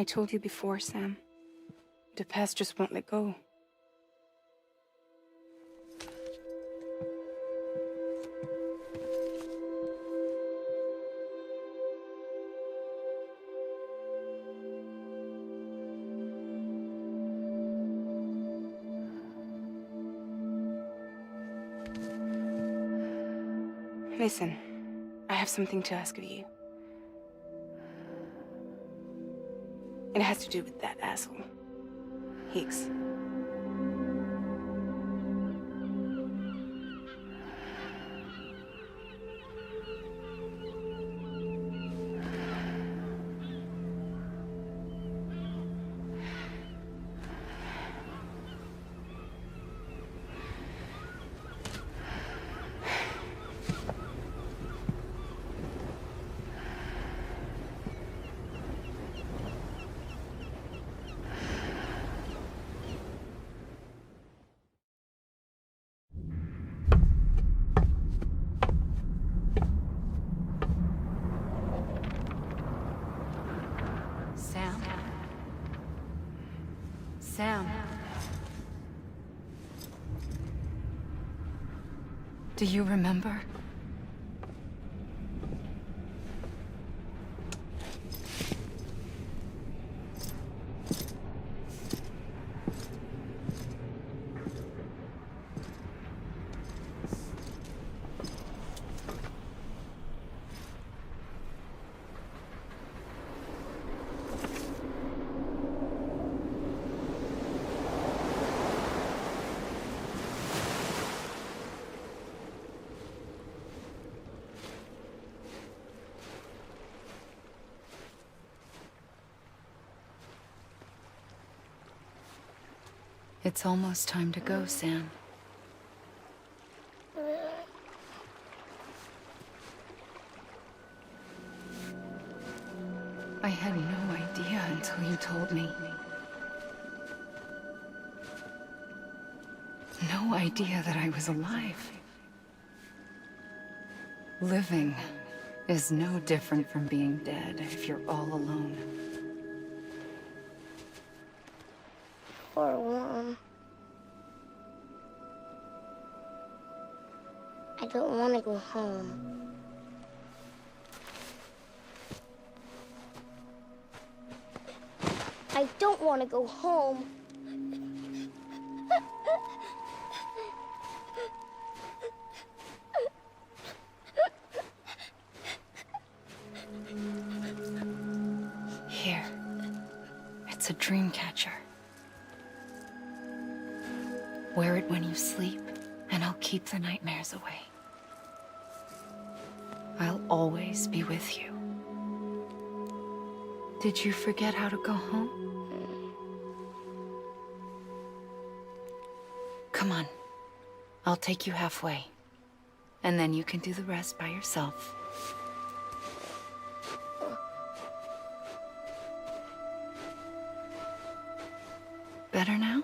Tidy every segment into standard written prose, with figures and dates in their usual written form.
I told you before, Sam. The past just won't let go. Listen, I have something to ask of you. It has to do with that asshole, Higgs. Sam. Do you remember? It's almost time to go, Sam. I had no idea until you told me. No idea that I was alive. Living is no different from being dead if you're all alone. Poor Mom. I don't want to go home. I don't want to go home. Here. It's a dream catcher. Wear it when you sleep, and I'll keep the nightmares away. I'll always be with you. Did you forget how to go home? Come on. I'll take you halfway. And then you can do the rest by yourself. Better now?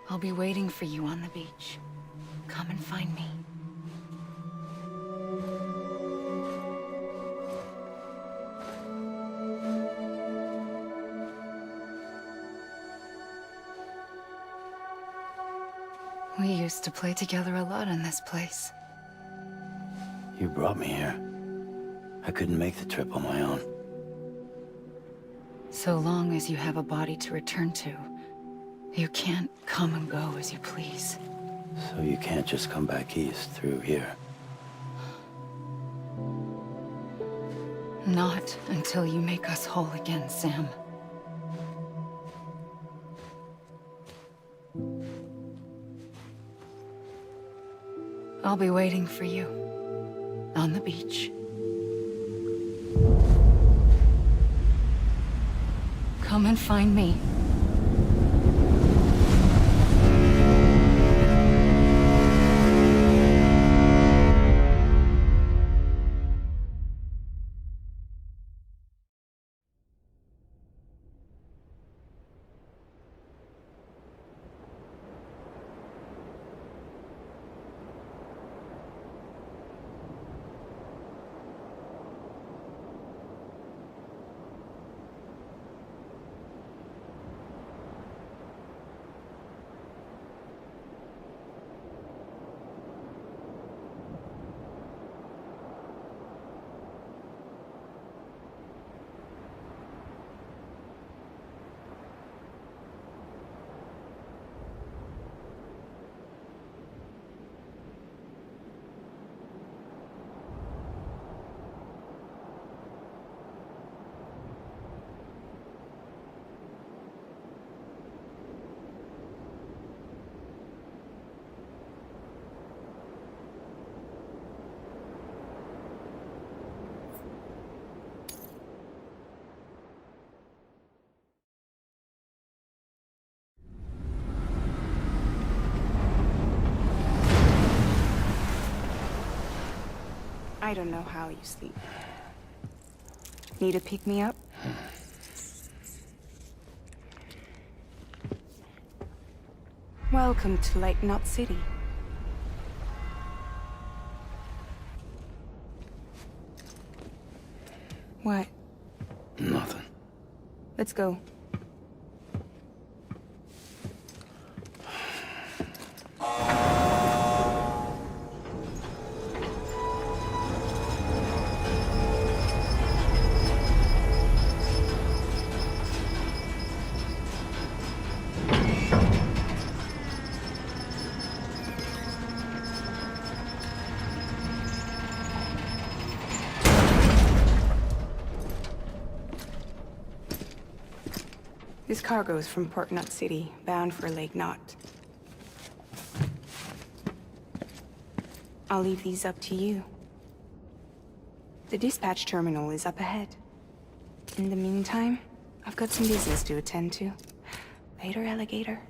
I'll be waiting for you on the beach. Come and find me. We used to play together a lot in this place. You brought me here. I couldn't make the trip on my own. So long as you have a body to return to, you can't come and go as you please. So you can't just come back east through here? Not until you make us whole again, Sam. I'll be waiting for you on the beach. Come and find me. I don't know how you sleep. Need a pick-me-up? Welcome to Lake Knot City. What? Nothing. Let's go. This cargo is from Port Knot City, bound for Lake Knot. I'll leave these up to you. The dispatch terminal is up ahead. In the meantime, I've got some business to attend to. Later, alligator.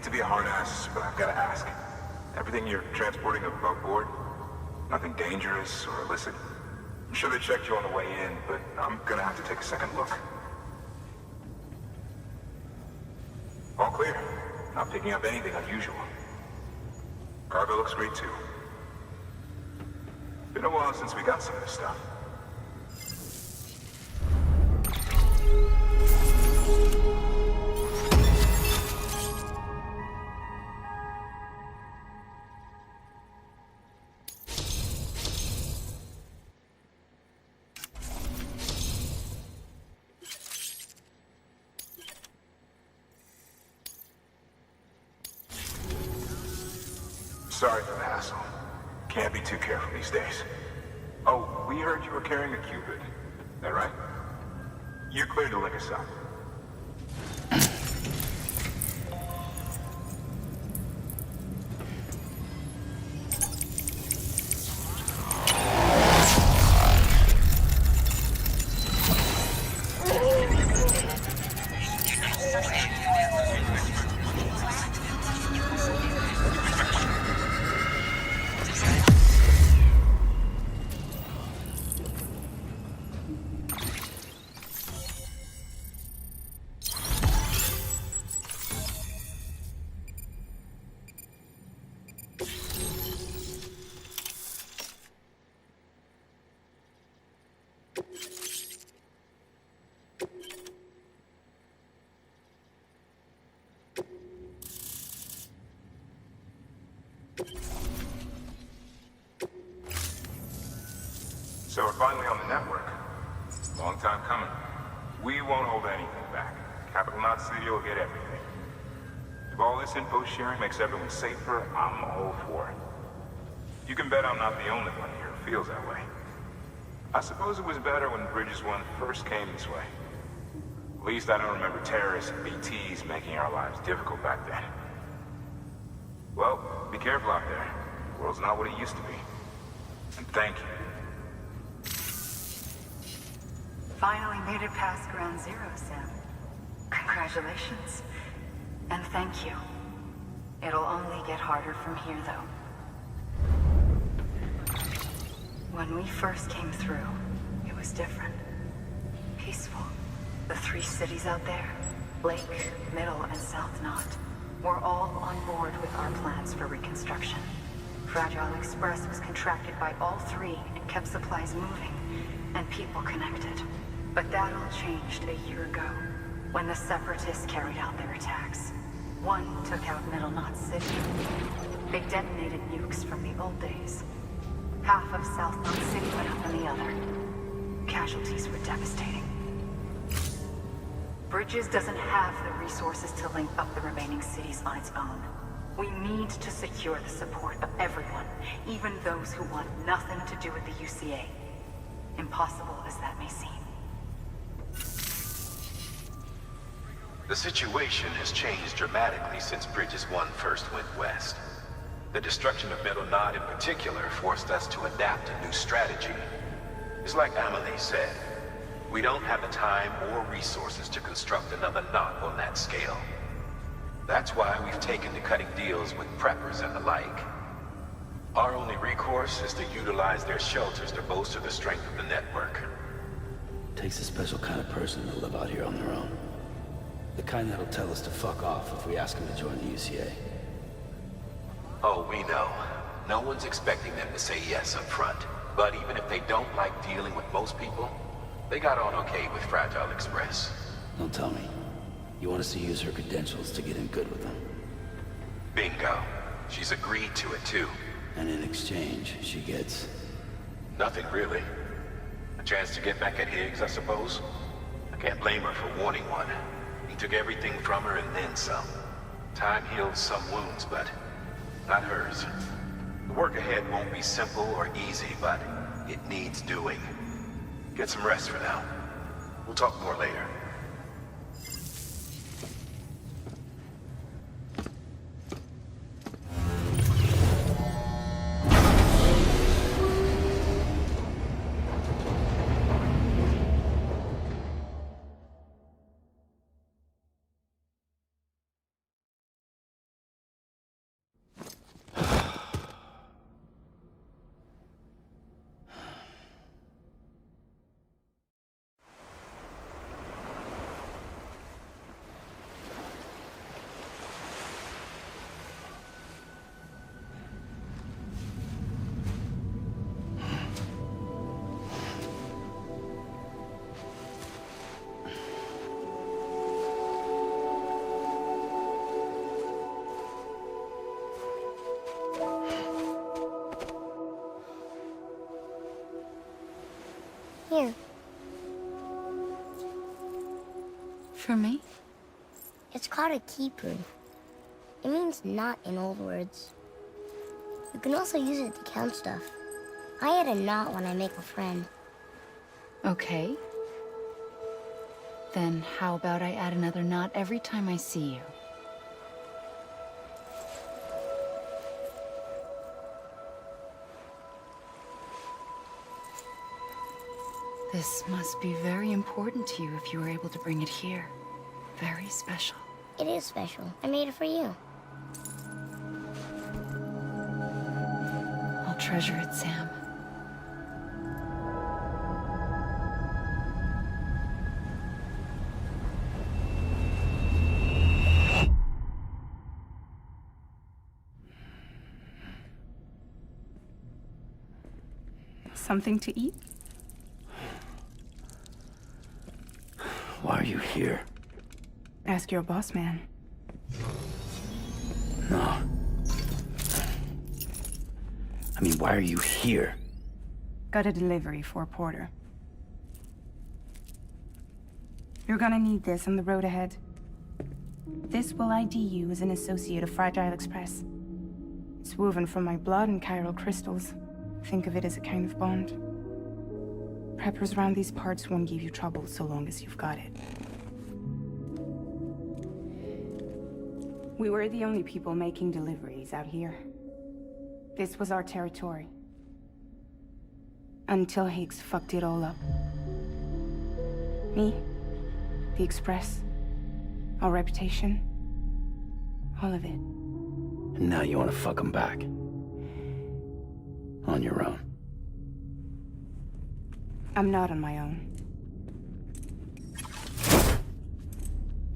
To be a hard ass, but I've got to ask. Everything you're transporting above board? Nothing dangerous or illicit? I'm sure they checked you on the way in, but I'm gonna have to take a second look. All clear. Not picking up anything unusual. Cargo looks great too. Been a while since we got some of this stuff. Sorry for the hassle. Can't be too careful these days. Oh, we heard you were carrying a Cupid. That right? You're cleared to lick us up. Long time coming. We won't hold anything back. Capital Knot City will get everything. If all this info sharing makes everyone safer, I'm all for it. You can bet I'm not the only one here who feels that way. I suppose it was better when Bridges 1 first came this way. At least I don't remember terrorists and BTs making our lives difficult back then. Well, be careful out there. The world's not what it used to be. And thank you. Finally made it past Ground Zero, Sam. Congratulations. And thank you. It'll only get harder from here, though. When we first came through, it was different. Peaceful. The 3 cities out there, Lake, Middle, and South Knot, were all on board with our plans for reconstruction. Fragile Express was contracted by all 3 and kept supplies moving, and people connected. But that all changed a year ago, when the Separatists carried out their attacks. One took out Middle Knot City. They detonated nukes from the old days. Half of South Knot City went up in the other. Casualties were devastating. Bridges doesn't have the resources to link up the remaining cities on its own. We need to secure the support of everyone, even those who want nothing to do with the UCA. Impossible as that may seem. The situation has changed dramatically since Bridges 1 first went west. The destruction of Middle Knot in particular forced us to adapt a new strategy. It's like Amelie said, we don't have the time or resources to construct another knot on that scale. That's why we've taken to cutting deals with preppers and the like. Our only recourse is to utilize their shelters to bolster the strength of the network. Takes a special kind of person to live out here on their own. The kind that'll tell us to fuck off if we ask them to join the UCA. Oh, we know. No one's expecting them to say yes up front. But even if they don't like dealing with most people, they got on okay with Fragile Express. Don't tell me. You want us to use her credentials to get in good with them. Bingo. She's agreed to it too. And in exchange, she gets... Nothing really. A chance to get back at Higgs, I suppose. I can't blame her for wanting one. He took everything from her and then some. Time heals some wounds, but not hers. The work ahead won't be simple or easy, but it needs doing. Get some rest for now. We'll talk more later. Here. For me? It's called a keeper. It means knot in old words. You can also use it to count stuff. I add a knot when I make a friend. Okay. Then how about I add another knot every time I see you? This must be very important to you if you were able to bring it here. Very special. It is special. I made it for you. I'll treasure it, Sam. Something to eat? Why are you here? Ask your boss man. No. I mean, why are you here? Got a delivery for Porter. You're gonna need this on the road ahead. This will ID you as an associate of Fragile Express. It's woven from my blood and chiral crystals. Think of it as a kind of bond. Preppers around these parts won't give you trouble so long as you've got it. We were the only people making deliveries out here. This was our territory. Until Higgs fucked it all up. Me, the Express, our reputation, all of it. And now you want to fuck them back. On your own. I'm not on my own.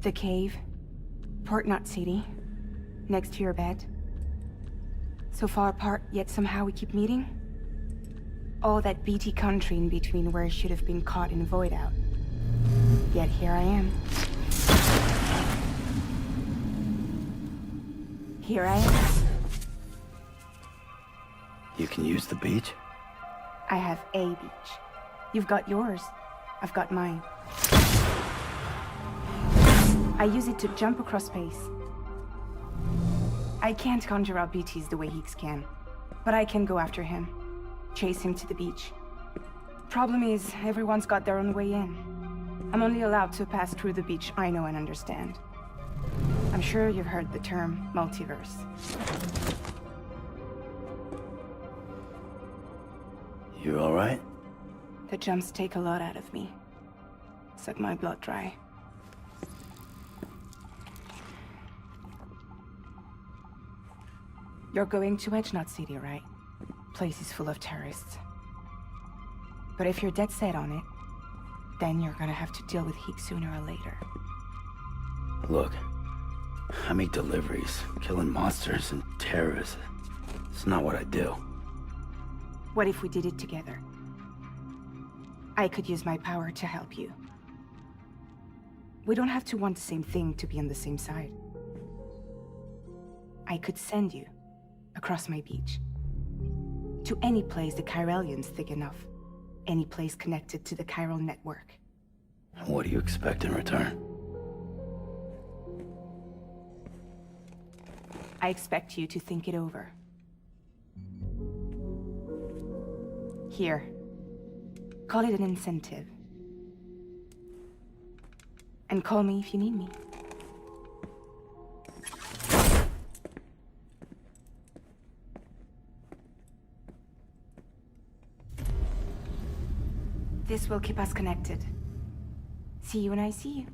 The cave, Port Knot City, next to your bed. So far apart, yet somehow we keep meeting. All that BT country in between where I should have been caught in void out. Yet here I am. Here I am. You can use the beach? I have a beach. You've got yours. I've got mine. I use it to jump across space. I can't conjure up BTs the way Higgs can, but I can go after him. Chase him to the beach. Problem is, everyone's got their own way in. I'm only allowed to pass through the beach I know and understand. I'm sure you've heard the term multiverse. You all right? The jumps take a lot out of me. Suck my blood dry. You're going to Knot City, right? Place is full of terrorists. But if you're dead set on it, then you're gonna have to deal with Higgs sooner or later. Look, I make deliveries, killing monsters and terrorists. It's not what I do. What if we did it together? I could use my power to help you. We don't have to want the same thing to be on the same side. I could send you across my beach. To any place the Chiralian's thick enough. Any place connected to the chiral network. What do you expect in return? I expect you to think it over. Here. Call it an incentive. And call me if you need me. This will keep us connected. See you when I see you.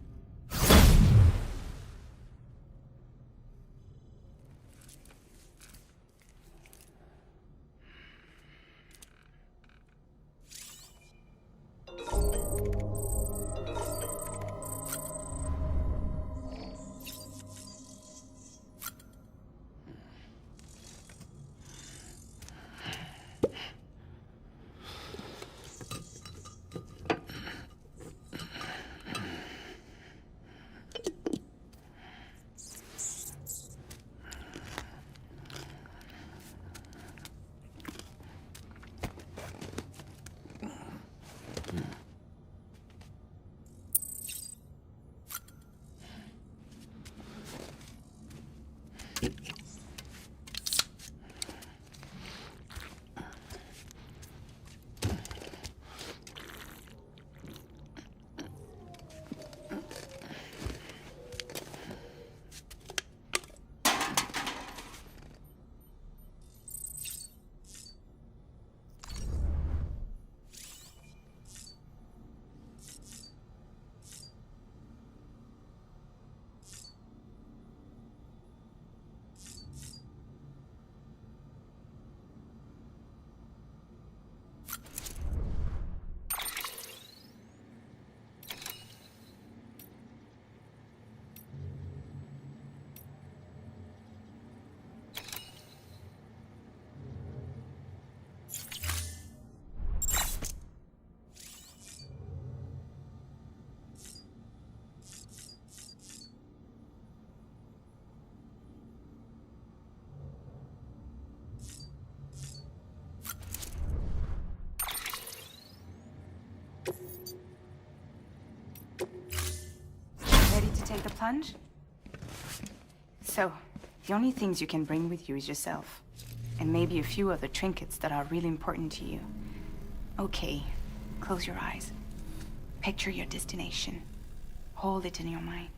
take the plunge? So, the only things you can bring with you is yourself. And maybe a few other trinkets that are really important to you. Okay, close your eyes. Picture your destination. Hold it in your mind.